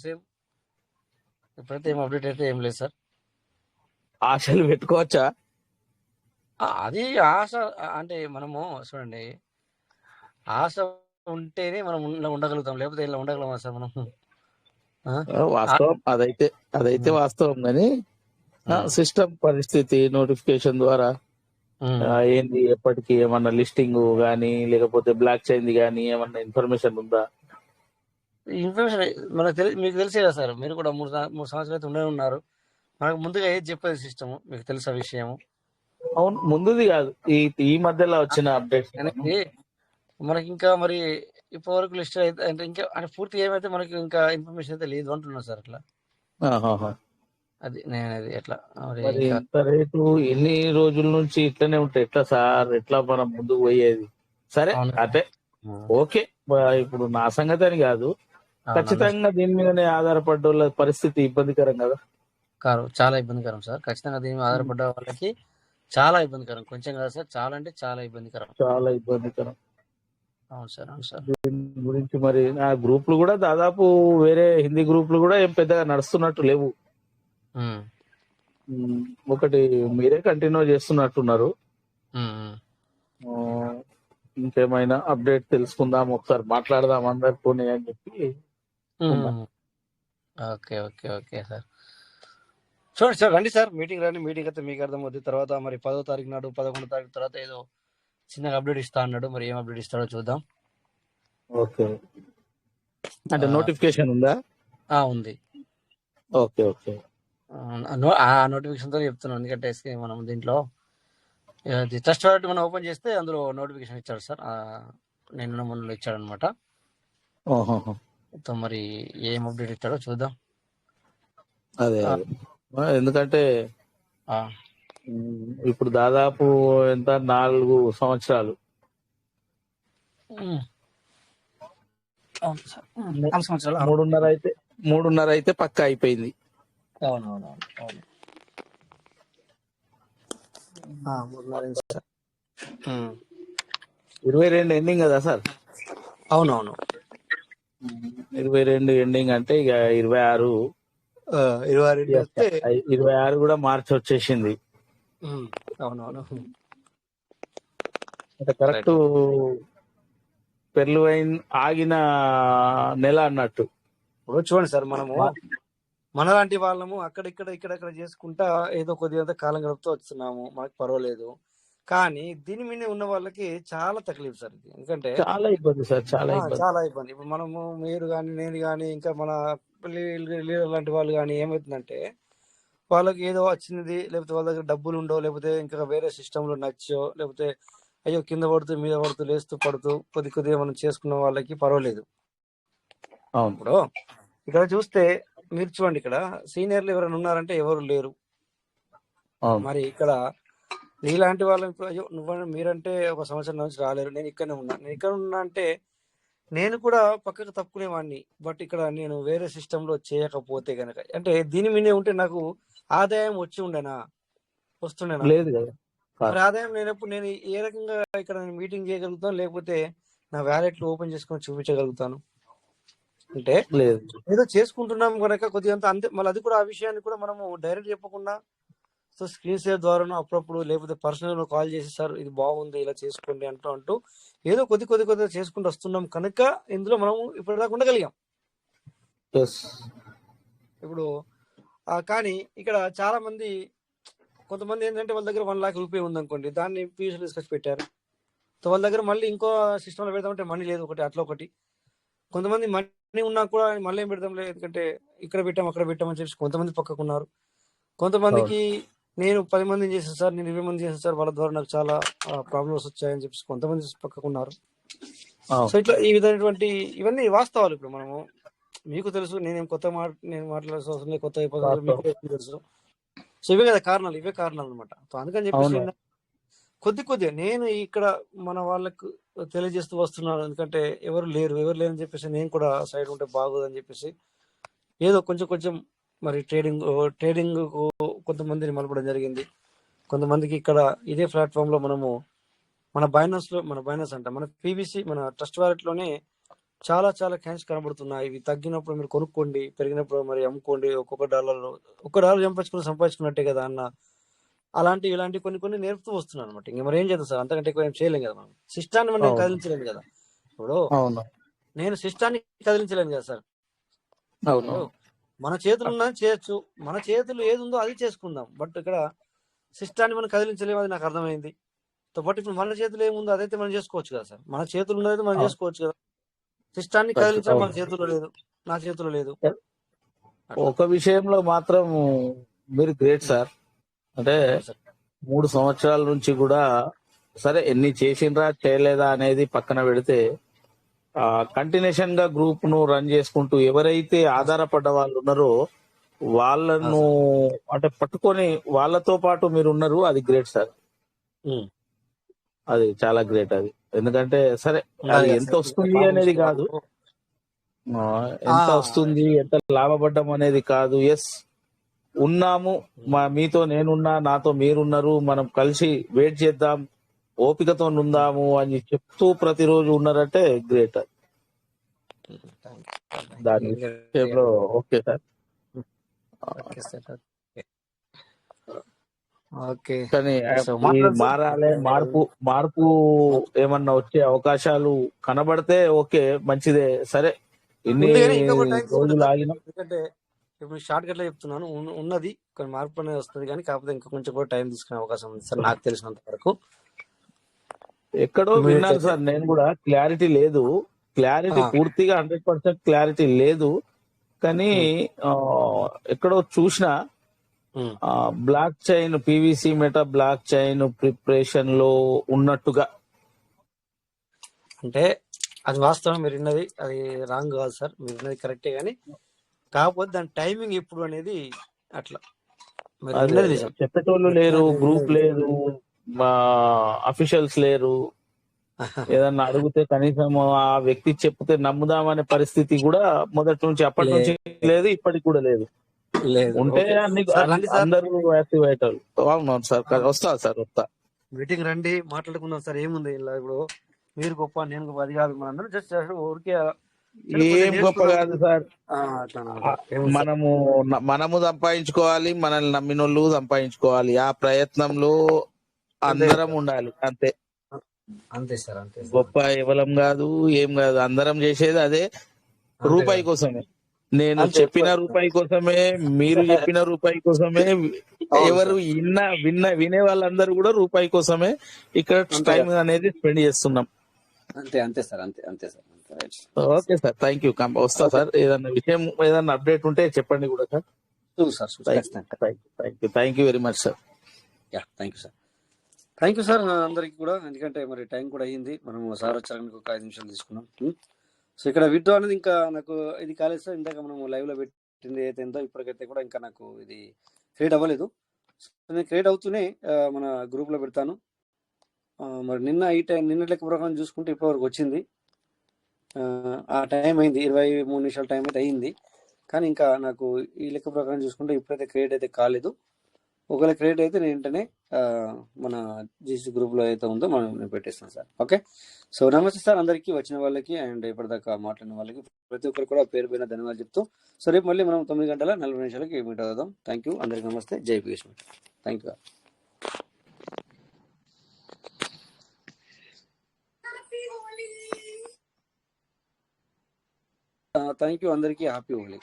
Same. ఇప్పుడైతే ఏం update అయితే ఏం లేదు సార్. ఆశలు పెట్టుకోవచ్చా? అది ఆశ. అంటే మనము చూడండి, ఆశ ఉంటేనే మనం ఉండగలుగుతాం, లేకపోతే ఇలా ఉండగలమా సార్ మనం? వాస్తవం అదైతే వాస్తవం. కానీ సిస్టమ్ పరిస్థితి నోటిఫికేషన్ ద్వారా ఏంది, ఎప్పటికి ఏమన్నా లిస్టింగ్ గానీ లేకపోతే బ్లాక్ చైన్ గానీ ఏమన్నా ఇన్ఫర్మేషన్ ఉందా? ఇన్ఫర్మేషన్ మీకు తెలిసే కదా సార్, మీరు కూడా మూడు సంవత్సరాలు అయితే ఉండే ఉన్నారు. మనకు ముందుగా ఏది చెప్పేది సిస్టమ్ మీకు తెలుసా విషయము? అవును, ముందుది కాదు, ఈ మధ్యలో వచ్చిన అప్డేట్స్ అనేది మనకి ఇంకా మరి ఇప్పటి వరకు లిస్ట్ అయితే అంటే ఇంకా అంటే పూర్తి ఏమైతే మనకి ఇంకా ఇన్ఫర్మేషన్ అయితే లేదు అంటున్నాను సార్. అట్లా అది నేను ఎట్లా మరి ఇంత రేటు ఎన్ని రోజుల నుంచి ఇట్లనే ఉంటాయి, ఎట్లా సార్? ఎట్లా మనం ముందుకు పోయేది? సరే అంటే ఓకే, ఇప్పుడు నా సంగతి అని కాదు, ఖచ్చితంగా దీని మీదనే ఆధారపడ్డ పరిస్థితి ఇబ్బందికరం కదా. చాలా ఇబ్బందికరం సార్. ఖచ్చితంగా దీని మీద ఆధారపడ్డ వాళ్ళకి చాలా ఇబ్బందికరం. కొంచెం కాదు సార్, చాలా అంటే చాలా ఇబ్బందికరం. అవును సార్, అవును సార్. దీని గురించి మరి నా గ్రూపులు కూడా దాదాపు వేరే హిందీ గ్రూపులు కూడా ఏం పెద్దగా నడుస్తున్నట్టు లేవు. ఒకటి మీరే కంటిన్యూ చేస్తున్నట్టున్నారు. ఇంకేమైనా అప్డేట్ తెలుసుకుందాం, ఒకసారి మాట్లాడదాం అందరితోనే అని చెప్పి. Okay okay okay sir. చూడండి సార్, రండి సార్, మీటింగ్ రండి. మీటింగ్ అయితే మీకు అర్థమవుతుంది. తర్వాత మరి 10వ తారీఖు నాడు 11వ తారీఖు తర్వాత ఏదో చిన్నగా అప్డేట్ ఇస్తా అన్నాడు. మరి ఏం అప్డేట్ ఇస్తాడో చూద్దాం. ఓకే, అంటే నోటిఫికేషన్ ఉందా? ఉంది. ఓకే ఓకే, ఆ నోటిఫికేషన్ తో చెప్తున్నాను. ఎందుకంటే మనం దీంట్లో ట్రస్ట్ వాలెట్ మనం ఓపెన్ చేస్తే అందులో నోటిఫికేషన్ ఇచ్చాడు సార్. నేను ముందు ఇచ్చాడు అనమాట. మరి ఏం అప్డేట్ ఇస్తాడో చూద్దాం. అదే ఎందుకంటే ఇప్పుడు దాదాపు ఎంత 4 సంవత్సరాలు 3.5 అయితే పక్కా అయిపోయింది. అవునవును, 22 ఎండింగ్ కదా సార్? అవునవును, 22 ఎండింగ్ అంటే ఇక 26 కూడా మార్చి వచ్చేసింది. అవునవును, అంటే కరెక్ట్ పెర్లు ఆగిన నెల అన్నట్టు. ఇప్పుడు చూడండి సార్, మనము మనలాంటి వాళ్ళము ఇక్కడెక్కడ చేసుకుంటా ఏదో కొద్దిగా కాలం గడుపుతూ వస్తున్నాము, మనకు పర్వాలేదు. కానీ దీని మీద ఉన్న వాళ్ళకి చాలా తక్లీఫ్ సార్ ఇది. ఎందుకంటే చాలా ఇబ్బంది సార్, చాలా ఇబ్బంది. ఇప్పుడు మనము మీరు కానీ నేను కానీ ఇంకా మన లీడర్ లాంటి వాళ్ళు కానీ ఏమవుతుందంటే, వాళ్ళకి ఏదో వచ్చినది, లేకపోతే వాళ్ళ దగ్గర డబ్బులు ఉండో, లేకపోతే ఇంకా వేరే సిస్టంలో నచ్చో, లేకపోతే అయ్యో కింద పడుతూ మీద పడుతూ లేస్తూ పడుతూ కొద్దిగా మనం చేసుకున్న వాళ్ళకి పర్వాలేదు. ఇప్పుడు ఇక్కడ చూస్తే మీరు చూడండి, ఇక్కడ సీనియర్లు ఎవరైనా ఉన్నారంటే ఎవరు లేరు. మరి ఇక్కడ నీలాంటి వాళ్ళని ఇప్పుడు అయ్యో మీరంటే ఒక సంవత్సరం నుంచి రాలేరు, నేను ఇక్కడ ఉన్నా అంటే నేను కూడా పక్కకు తప్పుకునేవాడిని. బట్ ఇక్కడ నేను వేరే సిస్టంలో చేయకపోతే గనక, అంటే దీని మీదే ఉంటే నాకు ఆదాయం వస్తుండేనా? లేదు కదా. మరి ఆదాయం లేనప్పుడు నేను ఏ రకంగా ఇక్కడ మీటింగ్ చేయగలుగుతాను, లేకపోతే నా వ్యాలెట్లు ఓపెన్ చేసుకొని చూపించగలుగుతాను? అంటే ఏదో చేసుకుంటున్నాం కనుక కొద్దిగా అంతే. మళ్ళీ అది కూడా ఆ విషయాన్ని కూడా మనము డైరెక్ట్ చెప్పకుండా సో స్క్రీన్ షేర్ ద్వారానో అప్పుడప్పుడు, లేకపోతే పర్సనల్ కాల్ చేసి సార్ ఇది బాగుంది ఇలా చేసుకోండి అంటూ ఏదో కొద్దిగా చేసుకుంటూ వస్తున్నాం కనుక ఇందులో మనం ఇప్పటిదాకా ఉండగలిగాం. ఇప్పుడు కానీ ఇక్కడ చాలా మంది, కొంతమంది ఏంటంటే వాళ్ళ దగ్గర 1 లక్ష రూపాయలు ఉందనుకోండి, దాన్ని పీస్ తీసుకొచ్చి పెట్టారు. సో వాళ్ళ దగ్గర మళ్ళీ ఇంకో సిస్టంలో పెడదామంటే మనీ లేదు, ఒకటి అట్లా ఒకటి. కొంతమంది మనీ ఉన్నా కూడా మళ్ళీ ఏం పెడదాం లేదు, ఎందుకంటే ఇక్కడ పెట్టాం అక్కడ పెట్టామని చెప్పి కొంతమంది పక్కకున్నారు. కొంతమందికి నేను 10 మందిని చేశాను సార్, నేను 20 మంది చేశాను సార్, వాళ్ళ ద్వారా నాకు చాలా ప్రాబ్లమ్స్ వచ్చాయని చెప్పి కొంతమంది పక్కకున్నారు. సో ఇట్లా ఈ విధమైనటువంటి ఇవన్నీ వాస్తవాలు. ఇప్పుడు మనము మీకు తెలుసు, నేను మాట్లాడాల్సిన అవసరం లేదు, కొత్త మీకు తెలుసు. సో ఇవే కదా కారణాలు, అనమాట. సో అందుకని చెప్పేసి కొద్దిగా నేను ఇక్కడ మన వాళ్ళకు తెలియజేస్తూ వస్తున్నాను. ఎందుకంటే ఎవరు లేరని చెప్పేసి నేను కూడా సైడ్ ఉంటే బాగోదని చెప్పేసి ఏదో కొంచెం మరి ట్రేడింగ్ కొంతమందిని మలపడం జరిగింది. కొంతమందికి ఇక్కడ ఇదే ప్లాట్ఫామ్ లో మనము మన బైనాన్స్ అంట, మన పీబీసీ, మన ట్రస్ట్ వాలెట్ లోనే చాలా చాలా క్యాన్స్ కనబడుతున్నాయి. ఇవి తగ్గినప్పుడు మీరు కొనుక్కోండి, పెరిగినప్పుడు మరి అమ్ముకోండి. ఒక్కొక్క డాలర్ సంపాదించుకున్నట్టే కదా అన్న అలాంటి ఇలాంటి కొన్ని కొన్ని నేర్పుతూ వస్తున్నాను అనమాట. ఇంక మరి ఏం చేద్దాం సార్, అంతకంటే ఎక్కువ ఏం చేయలేం కదా మనం. సిస్టాన్ని మనం అవును కదిలించలేము కదా. ఇప్పుడు అవును నేను సిస్టాన్ని కదిలించలేను కదా సార్. అవును ఇప్పుడు మన చేతులు ఉన్నది చేయొచ్చు, మన చేతులు ఏది ఉందో అది చేసుకుందాం. బట్ ఇక్కడ సిస్టాన్ని మనం కదిలించలేము, అది నాకు అర్థమైంది. బట్ ఇప్పుడు మన చేతులు ఏముందో అదైతే మనం చేసుకోవచ్చు కదా సార్. మన చేతులు ఉన్నదైతే మనం అవును చేసుకోవచ్చు కదా. సిస్టాన్ని ఖచ్చితంగా కదిలించడం మన అవును. చేతుల్లో లేదు, నా చేతుల్లో లేదు. అట్లా ఒక విషయంలో మాత్రం మీరు గ్రేట్ సార్. అంటే థ్యాంక్ యూ సార్. 3 సంవత్సరాల నుంచి కూడా సరే ఎన్ని చేసిండ్రా చేయలేదా అనేది పక్కన పెడితే కంటిన్యూషన్ గా గ్రూప్ ను రన్ చేసుకుంటూ ఎవరైతే ఆధారపడ్డ వాళ్ళు ఉన్నారో వాళ్ళను సార్. అంటే పట్టుకొని వాళ్ళతో పాటు మీరు ఉన్నారు, అది గ్రేట్ సార్. ఉమ్. అది చాలా గ్రేట్ అది. ఎందుకంటే సరే ఉండాలి అది కదా ఎంత సార్, ఇంకా వస్తుంది పాపం అనేది కాదు, ఆ, ఎంత రైట్ వస్తుంది రైట్. ఎంత లాభపడ్డం అనేది కాదు. ఎస్ ఉన్నాము, మీతో నేనున్నా, నాతో మీరున్నారు, మనం కలిసి వెయిట్ చేద్దాం, ఓపికతో ఉందాము అని చెప్తూ ప్రతిరోజు ఉన్నారంటే గ్రేట్. దాని విషయంలో okay sir. Okay sir. Okay కానీ సో ఈ మాట్లాడండి సార్. మారాలి, మార్పు మార్పు ఏమన్నా వచ్చే అవకాశాలు కనబడితే ఓకే మంచిదే. సరే ఎన్ని ఉంది కానీ ఇంకొక టైం తీసుకుంటా రోజులు సార్. ఆగినా ఎందుకంటే ఇప్పుడు షార్ట్ కట్ లో చెప్తున్నాను, ఉన్నది కొన్ని మార్పు అనేది వస్తుంది కానీ కాకపోతే ఇంకా కొంచెం కూడా టైం తీసుకునే అవకాశం ఉంది సార్, నాకు తెలిసినంత వరకు. ఎక్కడో ఇమీడియట్ విన్నాను అయితే సార్, నేను కూడా క్లారిటీ లేదు, క్లారిటీ పూర్తిగా 100% క్లారిటీ లేదు. కానీ ఆ, ఎక్కడో చూసిన block chain PVC meta block chain preparation లో ఉన్నట్టుగా. అంటే అది వాస్తవం, మీరు విన్నది అది రాంగ్ కాదు సార్, మీరు విన్నది కరెక్టే. కానీ కాకపోతే దాని టైమింగ్ ఎప్పుడు అనేది అట్లా మీరు అదే విన్నది అదే నిజం. చెప్పేటోళ్ళు లేరు, గ్రూప్ లేదు, మా అఫీషియల్స్ లేరు. ఏదన్నా అడిగితే కనీసం ఆ వ్యక్తి చెప్తే నమ్ముదామనే పరిస్థితి కూడా మొదటి నుంచి అప్పటి లే నుంచి లేదు, ఇప్పటికి కూడా లేదు. లేదు. ఉంటే ఓకే అన్ని సార్, రండి సార్, అందరూ యాక్టివ్ అవుతారు. అవునవును సార్, వస్తా సార్ వస్తా. మీటింగ్ రండి, మాట్లాడుకుందాం సార్. ఏముంది ఇలా, ఇప్పుడు మీరు గొప్ప నేను గొప్ప అది కాదు, మనందరం జస్ట్ ఊరికే కొంచెం ఏం గొప్ప నేర్చుకుందాం. కాదు సార్. అట్లా అన్నమాట. ఏముంది సార్. మనము మనము సంపాదించుకోవాలి, మనల్ని నమ్మినోళ్ళు సంపాదించుకోవాలి. ఆ ప్రయత్నంలో అంతే అందరం సార్, ఉండాలి అంతే. అంతే సార్, అంతే సార్, గొప్ప ఎవలం కాదు, ఏం కాదు, అందరం చేసేది అదే, అంతే రూపాయి కదా. కోసమే. నేను అంతే చెప్పిన రూపాయి కోసమే, మీరు చెప్పిన రూపాయి కోసమే, అవును ఎవరు సార్, వినే వాళ్ళందరూ కూడా రూపాయి కోసమే ఇక్కడ అంతే టైం కదా. అనేది స్పెండ్ చేస్తున్నాం. అంతే అంతే సార్, అంతే అంతే సార్, అంతే. Right. Okay sir, thank you. వస్తా ఓకే సార్, ఏదన్నా విషయం ఏదన్నా అప్డేట్ ఉంటే చెప్పండి కూడా సార్. సార్, థ్యాంక్ యూ ఖచ్చితంగా. Thank you thank you thank you very much sir. Thank you sir. Thank you sir అందరికి కూడా. ఎందుకంటే మరి టైం కూడా అయ్యింది, మనం సార్ వచ్చారని ఒక 5 నిమిషాలు తీసుకున్నాం. సో ఇక్కడ విత్డ్రా అనేది ఇంకా నాకు ఇది కాలేదు సార్. ఇందాక మనం లైవ్ లో పెట్టింది అయితే ఎంతో ఇప్పటికైతే కూడా ఇంకా నాకు ఇది క్రియేట్ అవ్వలేదు. నేను క్రియేట్ అవుతూనే మన గ్రూప్ లో పెడతాను. మరి నిన్న ఈ టైం నిన్న లెక్క ప్రకారం చూసుకుంటే ఇప్పటివరకు వచ్చింది. ఆ టైం అయింది, 23 నిమిషాల టైం అయితే అయింది. కానీ ఇంకా నాకు ఈ లెక్క ప్రకారం చూసుకుంటే ఇప్పుడైతే క్రియేట్ అయితే కాలేదు. ఒకవేళ క్రియేట్ అయితే నేను వెంటనే మన జీసీ గ్రూప్లో అయితే ఉందో నేను పెట్టేస్తాను సార్. ఓకే. సో నమస్తే సార్ అందరికీ, వచ్చిన వాళ్ళకి అండ్ ఇప్పటిదాకా మాట్లాడిన వాళ్ళకి ప్రతి ఒక్కరు కూడా పేరు పైన ధన్యవాదాలు చెప్తూ, సో రేపు మళ్ళీ మనం 9:40 మీట్ అవుదాం. థ్యాంక్ యూ అందరికీ, నమస్తే, జై Bheeshma. Thank you. Thank you అందరికీ, హ్యాపీ హోలీ.